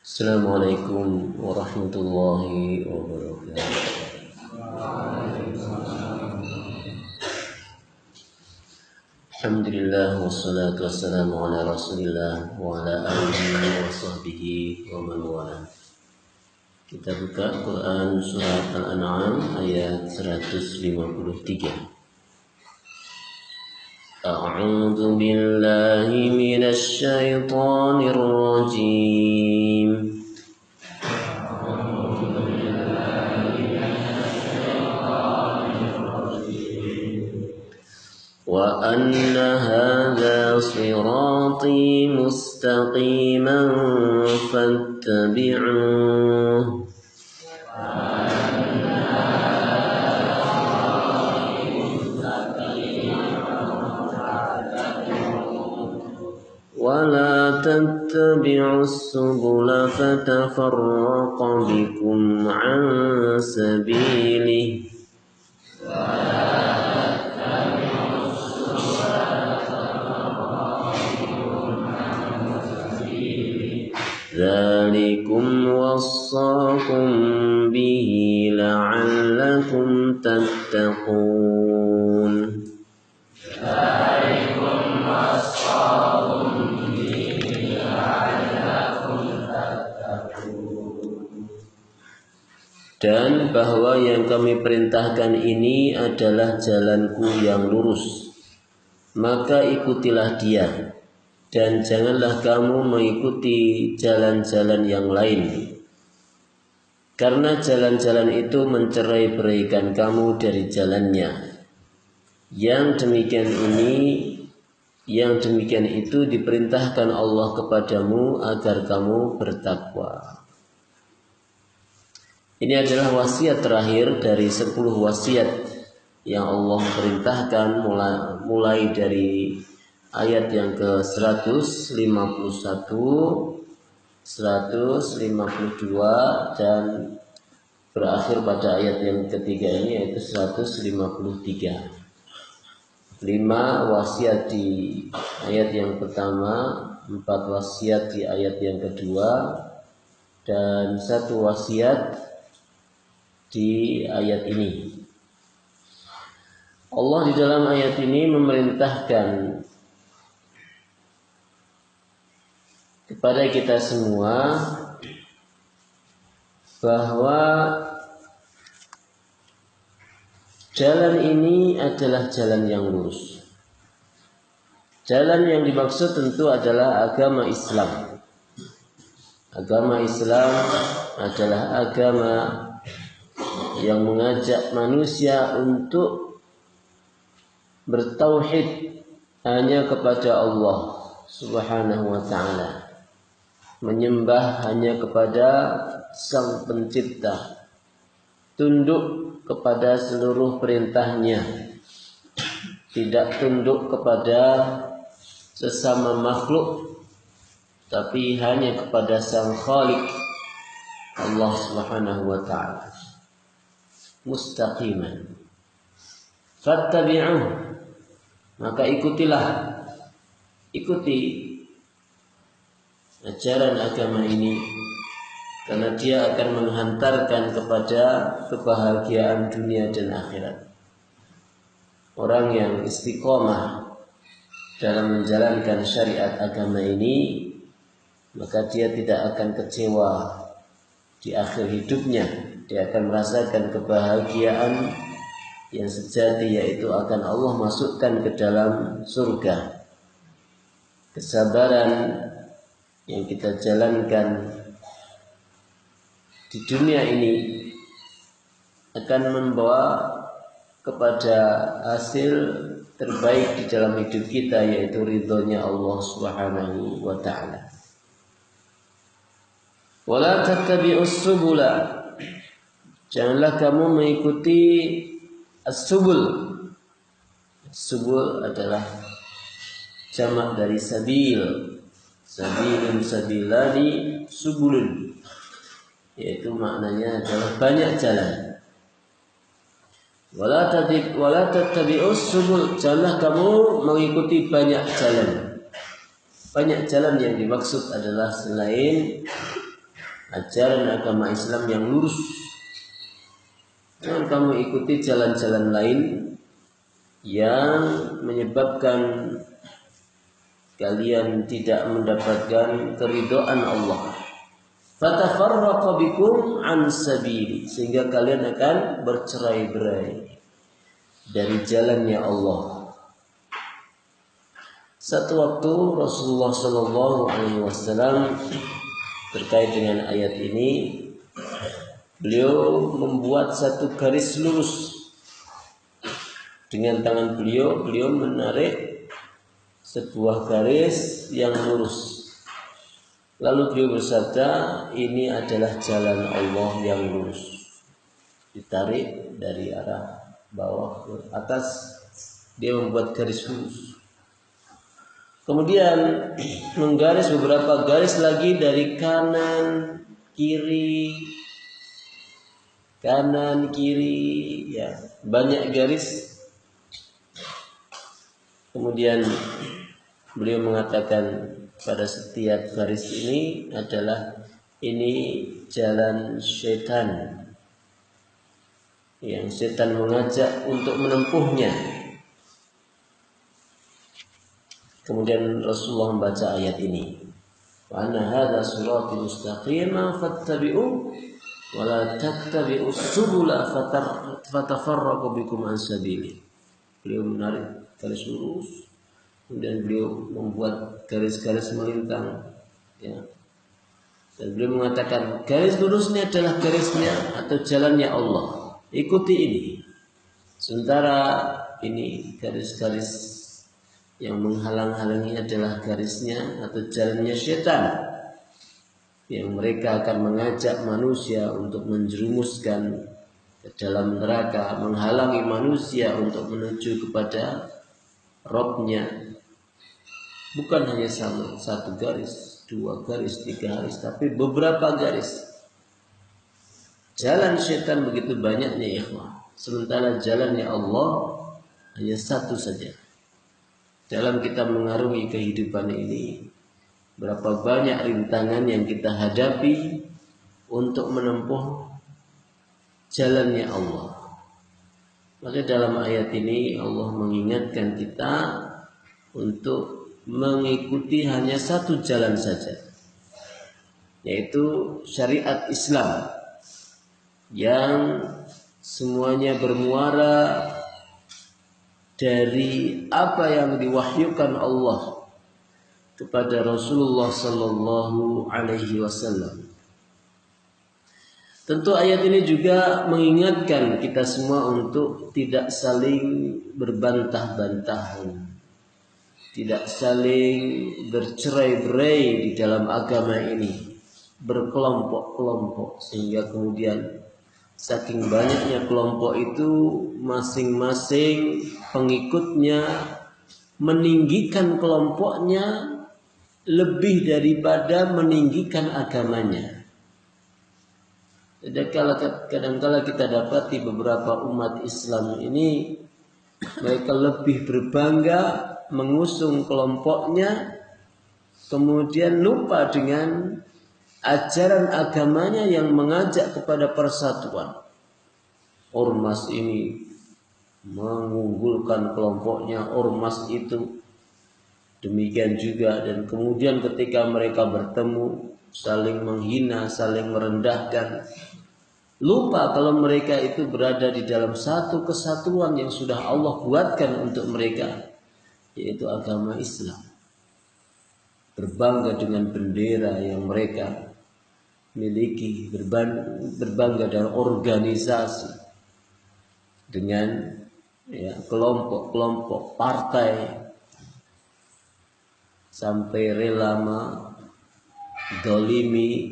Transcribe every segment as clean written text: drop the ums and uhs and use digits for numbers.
Assalamualaikum warahmatullahi wabarakatuh. Alhamdulillah wassalatu wassalamu ala Rasulillah wa ala alihi wa sahbihi wa man wala. Kita buka Quran surat Al-An'am ayat 153. A'udzu billahi minasy syaithanir rajim. Wa anna hadza sirati mustaqiman fattabi'uhu ولا تتبعوا السبل فتفرق بكم عن سبيله ذلكم وصاكم به لعلكم تتقون. Dan bahwa yang kami perintahkan ini adalah jalanku yang lurus, maka ikutilah dia, dan janganlah kamu mengikuti jalan-jalan yang lain, karena jalan-jalan itu mencerai-beraikan kamu dari jalannya. Yang demikian itu diperintahkan Allah kepadamu agar kamu bertakwa. Ini adalah wasiat terakhir dari 10 wasiat yang Allah perintahkan mulai dari ayat yang ke-151, 152 dan berakhir pada ayat yang ketiga ini yaitu 153. 5 wasiat di ayat yang pertama, 4 wasiat di ayat yang kedua, dan 1 wasiat di ayat ini. Allah di dalam ayat ini memerintahkan kepada kita semua bahwa jalan ini adalah jalan yang lurus. Jalan yang dimaksud tentu adalah agama Islam. Agama Islam adalah agama yang mengajak manusia untuk bertauhid hanya kepada Allah Subhanahu wa ta'ala, menyembah hanya kepada Sang Pencipta, tunduk kepada seluruh perintahnya, tidak tunduk kepada sesama makhluk, tapi hanya kepada Sang Khaliq Allah Subhanahu wa ta'ala. Mustaqiman fattabi'uh, maka ikuti ajaran agama ini, karena dia akan menghantarkan kepada kebahagiaan dunia dan akhirat. Orang yang istiqomah dalam menjalankan syariat agama ini, maka dia tidak akan kecewa di akhir hidupnya. Dia akan merasakan kebahagiaan yang sejati, yaitu akan Allah masukkan ke dalam surga. Kesabaran yang kita jalankan di dunia ini akan membawa kepada hasil terbaik di dalam hidup kita, yaitu ridhonya Allah Subhanahu wa ta'ala. Wala tattabi'us subula, janganlah kamu mengikuti as-subul. Subul adalah jamak dari sabil. Sabilun sabilani subulun, yaitu maknanya adalah banyak jalan. Wala tattabi'us subul, janganlah kamu mengikuti banyak jalan. Banyak jalan yang dimaksud adalah selain ajaran agama Islam yang lurus. Jangan kamu ikuti jalan-jalan lain yang menyebabkan kalian tidak mendapatkan keridhaan Allah. Fatafarraqa bikum an sabili, sehingga kalian akan bercerai-berai dari jalannya Allah. Satu waktu Rasulullah Shallallahu Alaihi Wasallam terkait dengan ayat ini, beliau membuat satu garis lurus dengan tangan beliau. Beliau menarik sebuah garis yang lurus. Lalu beliau bersabda, ini adalah jalan Allah yang lurus. Ditarik dari arah bawah ke atas, dia membuat garis lurus. Kemudian menggaris beberapa garis lagi dari kanan kiri, ya, banyak garis. Kemudian beliau mengatakan, pada setiap garis ini adalah ini jalan setan yang setan mengajak untuk menempuhnya. Kemudian Rasulullah membaca ayat ini, wa anna hadza sirati mustaqima fattabi'u wa la tattabi'us subula fatafarraqu bikum an sabili. Beliau menarik garis lurus, kemudian beliau membuat garis-garis melintang, ya. Dan beliau mengatakan, garis lurus ini adalah garisnya atau jalannya Allah, ikuti ini. Sementara ini garis-garis yang menghalang-halangi adalah garisnya atau jalannya setan, yang mereka akan mengajak manusia untuk menjerumuskan ke dalam neraka, menghalangi manusia untuk menuju kepada Robnya. Bukan hanya satu garis, 2 garis, 3 garis, tapi beberapa garis. Jalan setan begitu banyaknya, ikhwah. Sementara jalannya Allah hanya satu saja. Dalam kita mengarungi kehidupan ini, berapa banyak rintangan yang kita hadapi untuk menempuh jalannya Allah. Maka dalam ayat ini Allah mengingatkan kita untuk mengikuti hanya satu jalan saja, yaitu syariat Islam yang semuanya bermuara dari apa yang diwahyukan Allah kepada Rasulullah Sallallahu Alaihi Wasallam. Tentu ayat ini juga mengingatkan kita semua untuk tidak saling berbantah-bantahan, tidak saling bercerai-berai di dalam agama ini, berkelompok-kelompok, sehingga kemudian saking banyaknya kelompok itu masing-masing pengikutnya meninggikan kelompoknya lebih daripada meninggikan agamanya. Jadi kadang-kala kita dapati beberapa umat Islam ini, mereka lebih berbangga mengusung kelompoknya, kemudian lupa dengan ajaran agamanya yang mengajak kepada persatuan. Ormas ini mengunggulkan kelompoknya, ormas itu demikian juga, dan kemudian ketika mereka bertemu saling menghina, saling merendahkan, lupa kalau mereka itu berada di dalam satu kesatuan yang sudah Allah buatkan untuk mereka, yaitu agama Islam. Berbangga dengan bendera yang mereka miliki, berbangga dengan organisasi, dengan kelompok-kelompok partai, sampai rela dolimi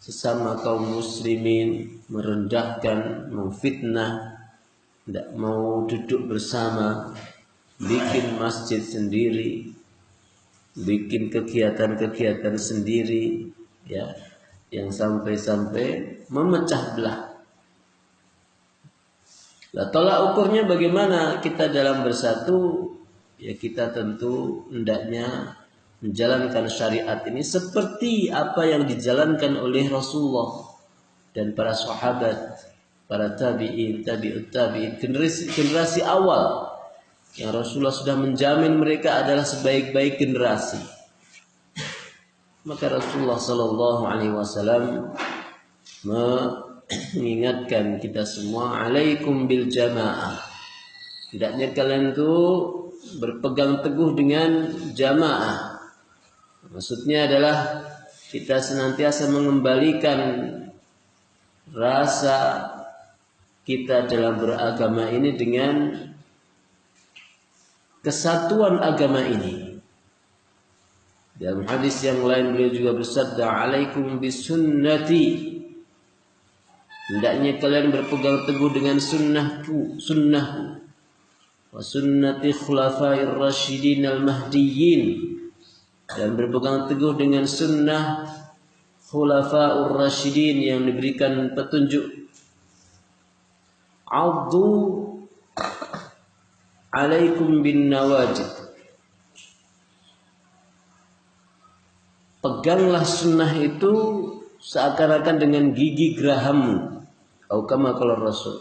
sesama kaum muslimin, merendahkan, memfitnah, tidak mau duduk bersama, bikin masjid sendiri, bikin kegiatan-kegiatan sendiri, ya, yang sampai-sampai memecah belah. Nah, tolak ukurnya bagaimana kita dalam bersatu? Ya, kita tentu hendaknya menjalankan syariat ini seperti apa yang dijalankan oleh Rasulullah dan para sahabat, para tabi'in, tabi'ut tabi'in, generasi awal yang Rasulullah sudah menjamin mereka adalah sebaik-baik generasi. Maka Rasulullah Sallallahu Alaihi Wasallam mengingatkan kita semua, alaikum bil jamaah. Hendaknya kalian itu berpegang teguh dengan jamaah. Maksudnya adalah kita senantiasa mengembalikan rasa kita dalam beragama ini dengan kesatuan agama ini. Dalam hadis yang lain beliau juga bersabda, alaikum bisunnati. Hendaknya kalian berpegang teguh dengan sunnahku wa sunnati khulafair rasyidin al-mahdiyyin, dan berpegang teguh dengan sunnah khulafaur rasyidin yang diberikan petunjuk. Addu alaikum bin nawajid. Peganglah sunnah itu seakan-akan dengan gigi gerahammu. Atau kama qala Rasul.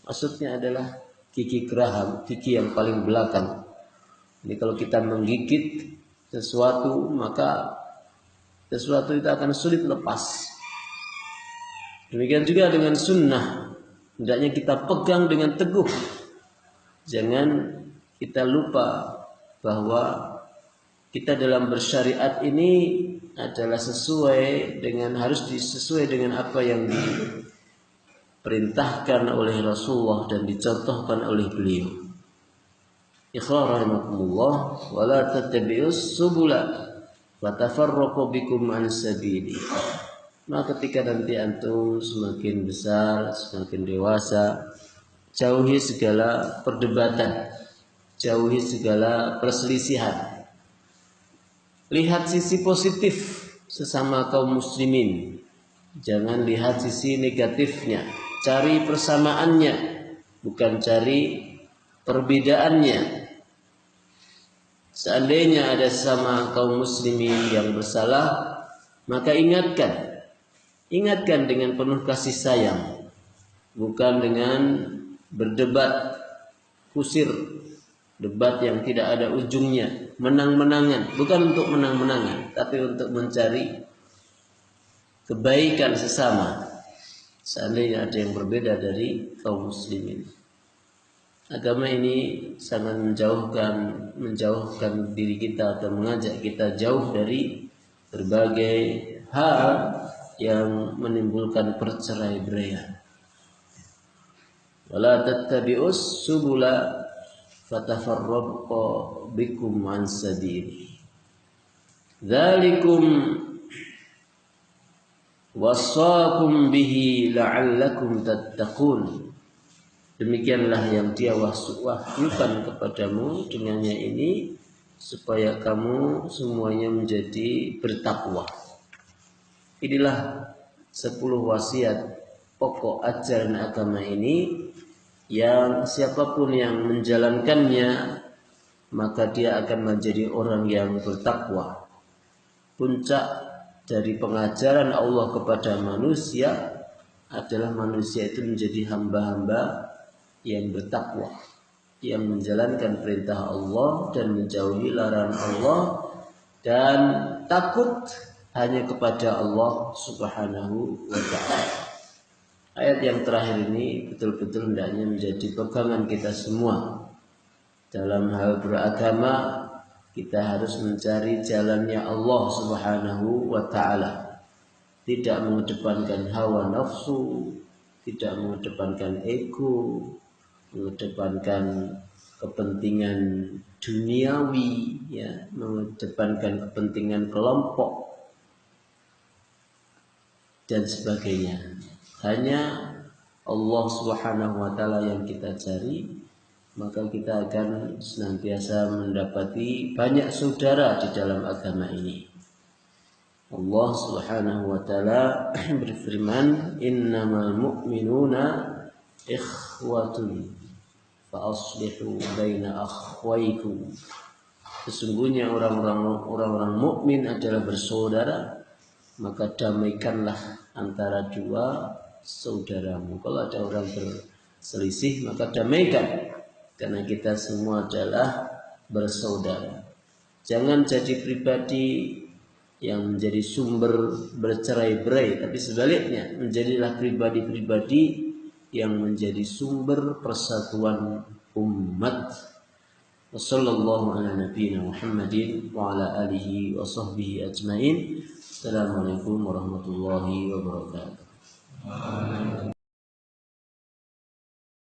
Maksudnya adalah gigi geraham, gigi yang paling belakang. Ini kalau kita menggigit sesuatu, maka sesuatu itu akan sulit lepas. Demikian juga dengan sunnah. Hendaknya kita pegang dengan teguh. Jangan kita lupa bahwa kita dalam bersyariat ini adalah harus sesuai dengan apa yang diperintahkan oleh Rasulullah dan dicontohkan oleh beliau. Ikhwan rahimakumullah, wala tattabi'us subula wa tafarraqu bikum an sabili. Maka ketika nanti antum semakin besar, semakin dewasa, jauhi segala perdebatan, jauhi segala perselisihan. Lihat sisi positif sesama kaum muslimin. Jangan lihat sisi negatifnya. Cari persamaannya, bukan cari perbedaannya. Seandainya ada sesama kaum muslimin yang bersalah, maka ingatkan dengan penuh kasih sayang, bukan dengan berdebat kusir, debat yang tidak ada ujungnya, menang-menangan, bukan untuk menang-menangan, tapi untuk mencari kebaikan sesama. Seandainya ada yang berbeda dari kaum muslimin. Agama ini sangat menjauhkan diri kita atau mengajak kita jauh dari berbagai hal yang menimbulkan perceraian. Wala tattabi'us subula fatafarraqu bikum an sabili. Dzalikum wasaqum bihi la'allakum tattaqun. Demikianlah yang dia wahyukan kepadamu dengannya ini, supaya kamu semuanya menjadi bertakwa. Inilah 10 wasiat pokok ajaran agama ini yang siapapun yang menjalankannya maka dia akan menjadi orang yang bertakwa. Puncak dari pengajaran Allah kepada manusia adalah manusia itu menjadi hamba-hamba yang bertakwa, yang menjalankan perintah Allah dan menjauhi larangan Allah dan takut hanya kepada Allah Subhanahu wa ta'ala. Ayat yang terakhir ini betul-betul hendaknya menjadi pegangan kita semua. Dalam hal beragama, kita harus mencari jalannya Allah Subhanahu wa ta'ala. Tidak mengedepankan hawa nafsu, tidak mengedepankan ego, mengedepankan kepentingan duniawi, mengedepankan kepentingan kelompok dan sebagainya. Hanya Allah Subhanahu wa ta'ala yang kita cari, maka kita akan senantiasa mendapati banyak saudara di dalam agama ini. Allah Subhanahu wa ta'ala berfirman, innamal mu'minuna ikhwatun fa aslihu baina akhwaykum. Sesungguhnya orang-orang mukmin adalah bersaudara, maka damaikanlah antara dua saudaramu. Kalau ada orang berselisih, maka damaikan, karena kita semua adalah bersaudara. Jangan jadi pribadi yang menjadi sumber bercerai-berai, tapi sebaliknya menjadilah pribadi-pribadi yang menjadi sumber persatuan umat. Wassallallahu ala nabiyyina Muhammadin wa ala alihi wa sahbihi ajmain. Assalamualaikum warahmatullahi wabarakatuh.